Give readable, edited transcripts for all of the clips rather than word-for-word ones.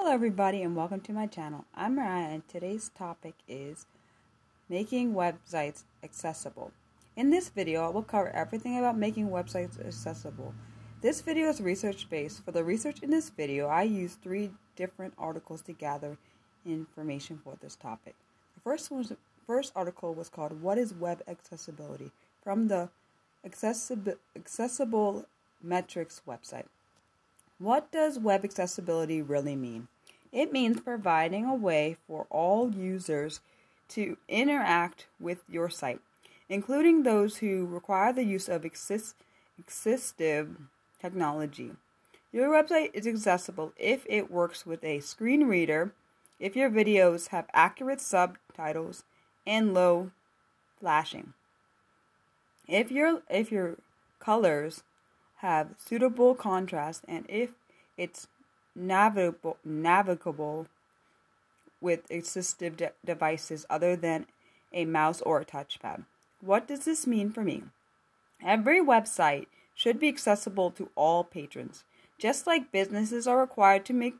Hello everybody and welcome to my channel. I'm Mariah and today's topic is making websites accessible. In this video I will cover everything about making websites accessible. This video is research based. For the research in this video I used 3 different articles to gather information for this topic. The first article was called What is Web Accessibility? From the Accessible Metrics website. What does web accessibility really mean? It means providing a way for all users to interact with your site, including those who require the use of assistive technology. Your website is accessible if it works with a screen reader, if your videos have accurate subtitles and low flashing, if your colors have suitable contrast, and if it's navigable with assistive devices other than a mouse or a touchpad. What does this mean for me? Every website should be accessible to all patrons. Just like businesses are required to make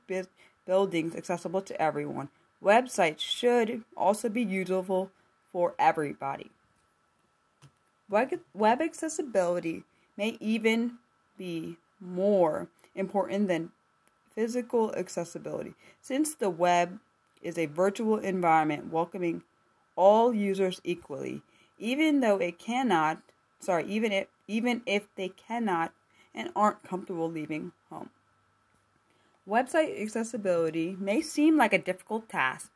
buildings accessible to everyone, websites should also be usable for everybody. Web accessibility may even be more important than physical accessibility, since the web is a virtual environment welcoming all users equally, even if they cannot and aren't comfortable leaving home. Website accessibility may seem like a difficult task,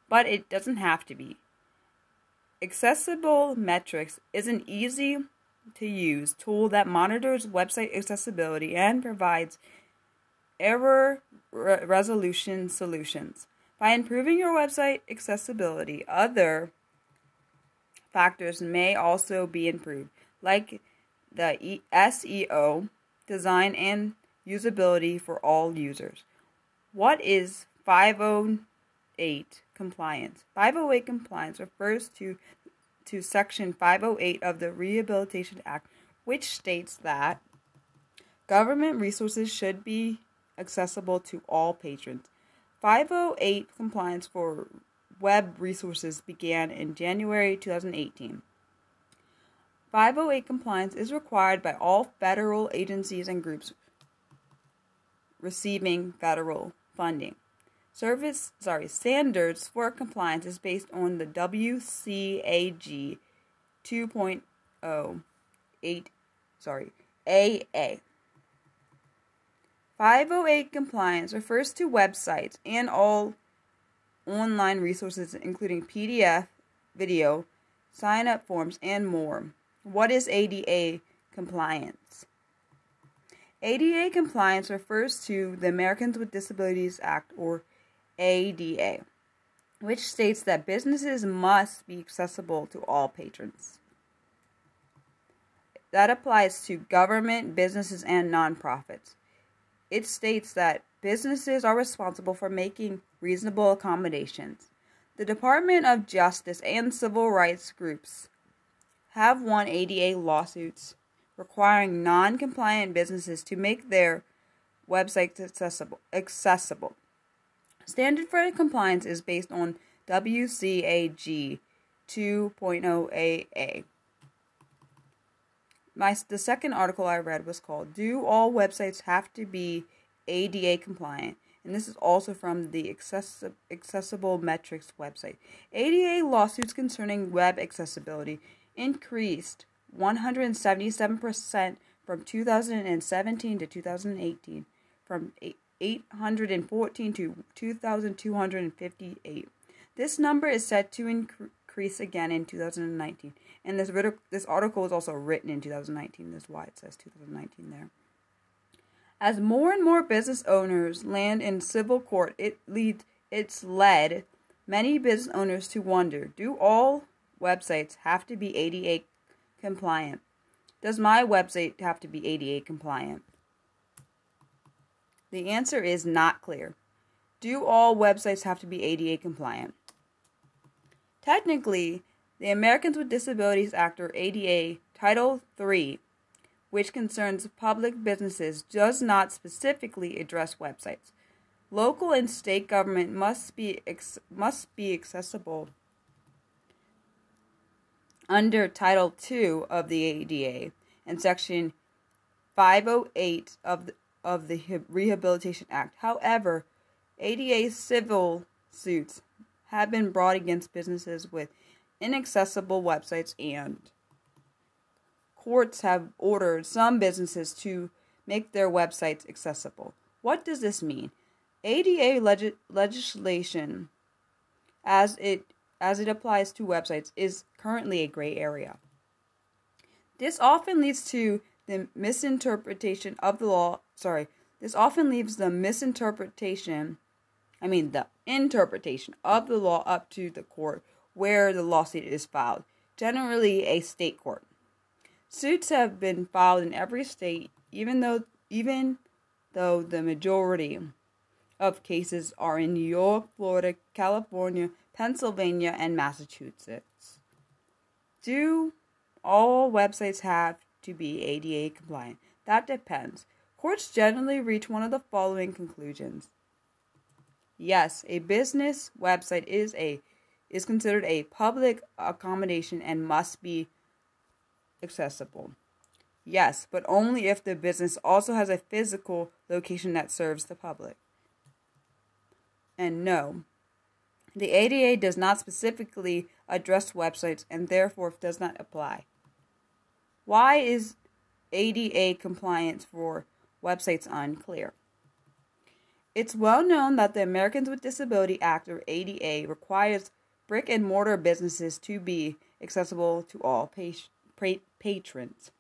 but it doesn't have to be. Accessible Metrics is an easy-to-use tool that monitors website accessibility and provides error resolution solutions. By improving your website accessibility, other factors may also be improved, like the SEO, design, and usability for all users. What is 508 compliance? 508 compliance refers to Section 508 of the Rehabilitation Act, which states that government resources should be accessible to all patrons. 508 compliance for web resources began in January 2018. 508 compliance is required by all federal agencies and groups receiving federal funding. Standards for compliance is based on the WCAG 2.0 AA. 508 compliance refers to websites and all online resources, including PDF, video, sign-up forms, and more. What is ADA compliance? ADA compliance refers to the Americans with Disabilities Act, or ADA, which states that businesses must be accessible to all patrons. That applies to government, businesses, and nonprofits. It states that businesses are responsible for making reasonable accommodations. The Department of Justice and civil rights groups have won ADA lawsuits requiring non-compliant businesses to make their websites accessible. Standard for compliance is based on WCAG 2.0 AA. The second article I read was called Do All Websites Have to Be ADA Compliant? And this is also from the Accessible Metrics website. ADA lawsuits concerning web accessibility increased 177% from 2017 to 2018, from 814 to 2,258. This number is set to increase again in 2019. And this article was also written in 2019. That's why it says 2019 there. As more and more business owners land in civil court, it's led many business owners to wonder, do all websites have to be ADA compliant? Does my website have to be ADA compliant? The answer is not clear. Do all websites have to be ADA compliant? Technically, the Americans with Disabilities Act, or ADA, Title III, which concerns public businesses, does not specifically address websites. Local and state government must be accessible under Title II of the ADA and Section 508 of the Rehabilitation Act. However, ADA civil suits have been brought against businesses with inaccessible websites, and courts have ordered some businesses to make their websites accessible. What does this mean? ADA legislation, as it applies to websites, is currently a gray area. This often leads to the misinterpretation of the law. This often leaves the interpretation of the law up to the court where the lawsuit is filed, generally a state court. Suits have been filed in every state, even though the majority of cases are in New York, Florida, California, Pennsylvania, and Massachusetts. Do all websites have to be ADA compliant? That depends. Courts generally reach one of the following conclusions. Yes, a business website is considered a public accommodation and must be accessible. Yes, but only if the business also has a physical location that serves the public. And no, the ADA does not specifically address websites and therefore does not apply. Why is ADA compliance for websites unclear? It's well known that the Americans with Disabilities Act, or ADA, requires brick and mortar businesses to be accessible to all patrons.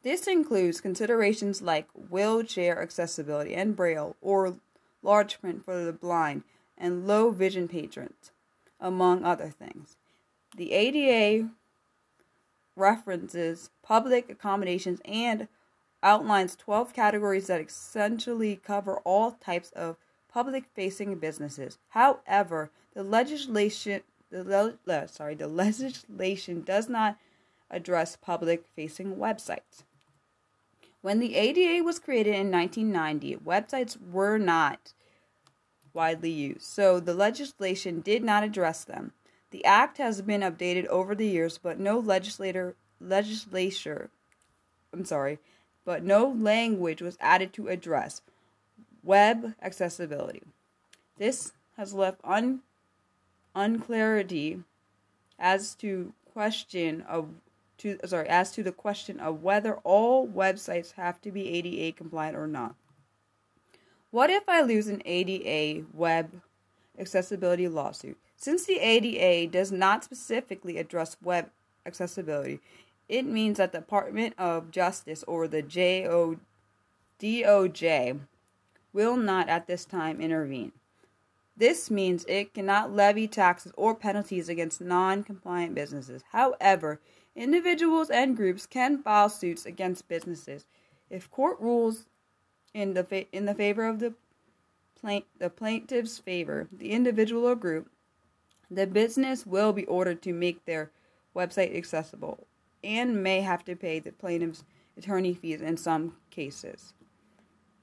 This includes considerations like wheelchair accessibility and braille or large print for the blind and low vision patrons, among other things. The ADA references public accommodations and outlines 12 categories that essentially cover all types of public-facing businesses. However, the legislation does not address public-facing websites. When the ADA was created in 1990, websites were not widely used, so the legislation did not address them. The act has been updated over the years, but no language was added to address web accessibility. This has left unclarity as to the question of whether all websites have to be ADA compliant or not. What if I lose an ADA web accessibility lawsuit? Since the ADA does not specifically address web accessibility, it means that the Department of Justice, or the DOJ, will not at this time intervene. This means it cannot levy taxes or penalties against non-compliant businesses. However, individuals and groups can file suits against businesses. If court rules in the favor of the plaintiff's favor, the individual or group, the business will be ordered to make their website accessible and may have to pay the plaintiff's attorney fees in some cases.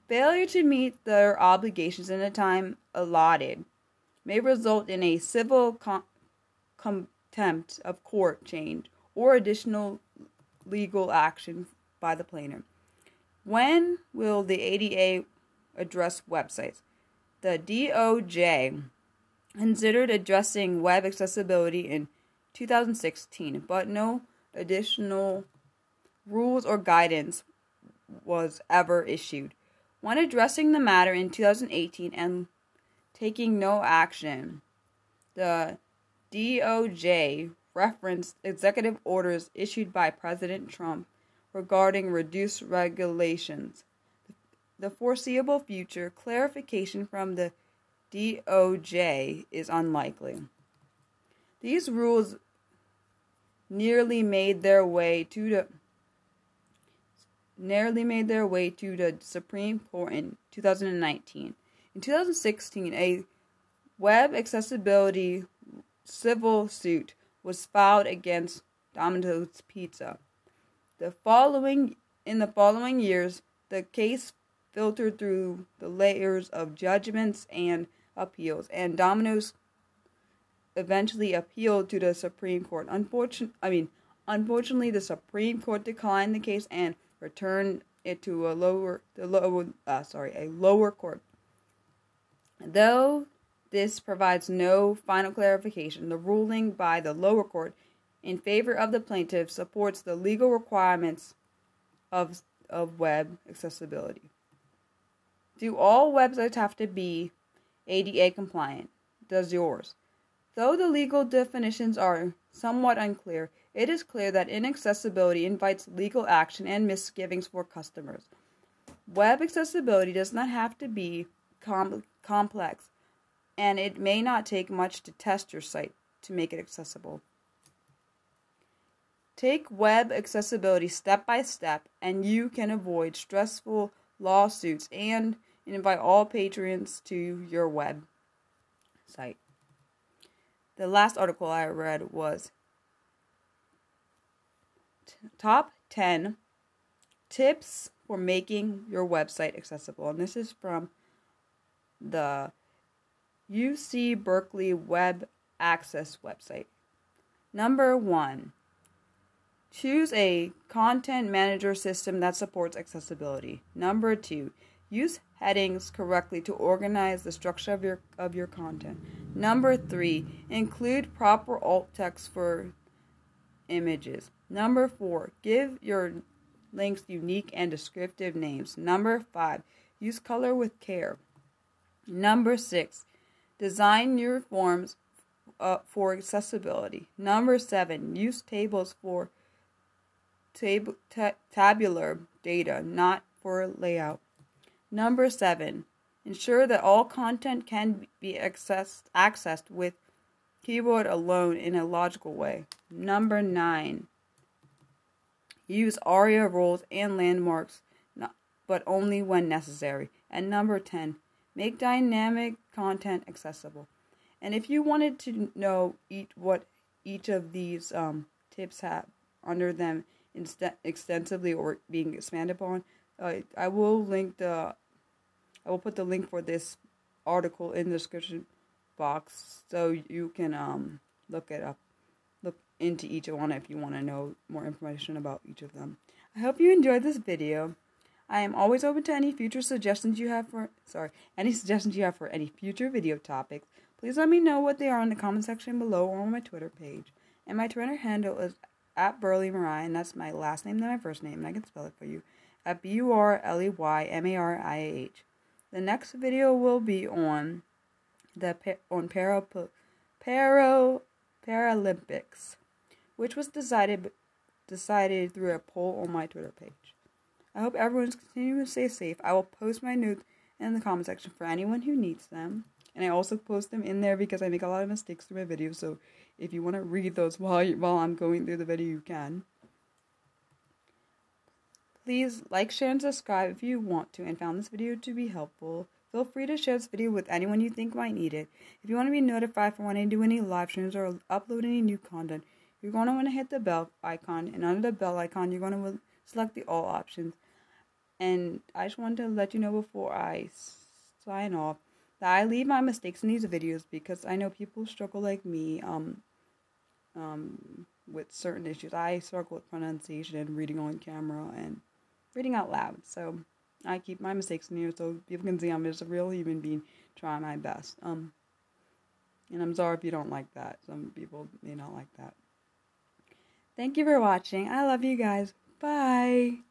Failure to meet their obligations in the time allotted may result in a civil contempt of court change or additional legal action by the plaintiff. When will the ADA address websites? The DOJ considered addressing web accessibility in 2016, but no additional rules or guidance was ever issued. When addressing the matter in 2018 and taking no action, the DOJ referenced executive orders issued by President Trump regarding reduced regulations. The foreseeable future clarification from the DOJ is unlikely. These rules nearly made their way to the Supreme Court in 2019. In 2016, a web accessibility civil suit was filed against Domino's Pizza. In the following years, the case filtered through the layers of judgments and appeals, and Domino's eventually appealed to the Supreme Court. Unfortunately, the Supreme Court declined the case and returned it to a lower court. Though this provides no final clarification, the ruling by the lower court in favor of the plaintiff supports the legal requirements of web accessibility. Do all websites have to be ADA compliant? Does yours? Though the legal definitions are somewhat unclear, it is clear that inaccessibility invites legal action and misgivings for customers. Web accessibility does not have to be complex, and it may not take much to test your site to make it accessible. Take web accessibility step by step, and you can avoid stressful lawsuits and invite all patrons to your web site. The last article I read was Top 10 Tips for Making Your Website Accessible. And this is from the UC Berkeley Web Access website. Number 1. Choose a content manager system that supports accessibility. Number 2. Use headings correctly to organize the structure of your content. Number 3. Include proper alt text for images. Number 4. Give your links unique and descriptive names. Number 5. Use color with care. Number 6. Design your forms for accessibility. Number 7. Use tables for tabular data, not for layout. Number 7. Ensure that all content can be accessed with keyboard alone in a logical way. Number 9. Use ARIA rules and landmarks, but only when necessary. And number 10. Make dynamic content accessible. And if you wanted to know what each of these tips have under them extensively or being expanded upon, I will put the link for this article in the description box so you can look into each one if you want to know more information about each of them. I hope you enjoyed this video. I am always open to any suggestions you have for any future video topics. Please let me know what they are in the comment section below or on my Twitter page. And my Twitter handle is @BurleyMariah, and that's my last name then my first name, and I can spell it for you. @BurleyMariah. The next video will be on Paralympics, which was decided through a poll on my Twitter page. I hope everyone's continuing to stay safe. I will post my notes in the comment section for anyone who needs them. And I also post them in there because I make a lot of mistakes through my videos. So if you want to read those while I'm going through the video, you can. Please like, share, and subscribe if you want to and found this video to be helpful. Feel free to share this video with anyone you think might need it. If you want to be notified for when I do any live streams or upload any new content, you're going to want to hit the bell icon. And under the bell icon, you're going to select the all options. And I just wanted to let you know before I sign off that I leave my mistakes in these videos because I know people struggle like me with certain issues. I struggle with pronunciation and reading on camera and reading out loud. So I keep my mistakes in here so people can see I'm just a real human being trying my best. And I'm sorry if you don't like that. Some people may not like that. Thank you for watching. I love you guys. Bye.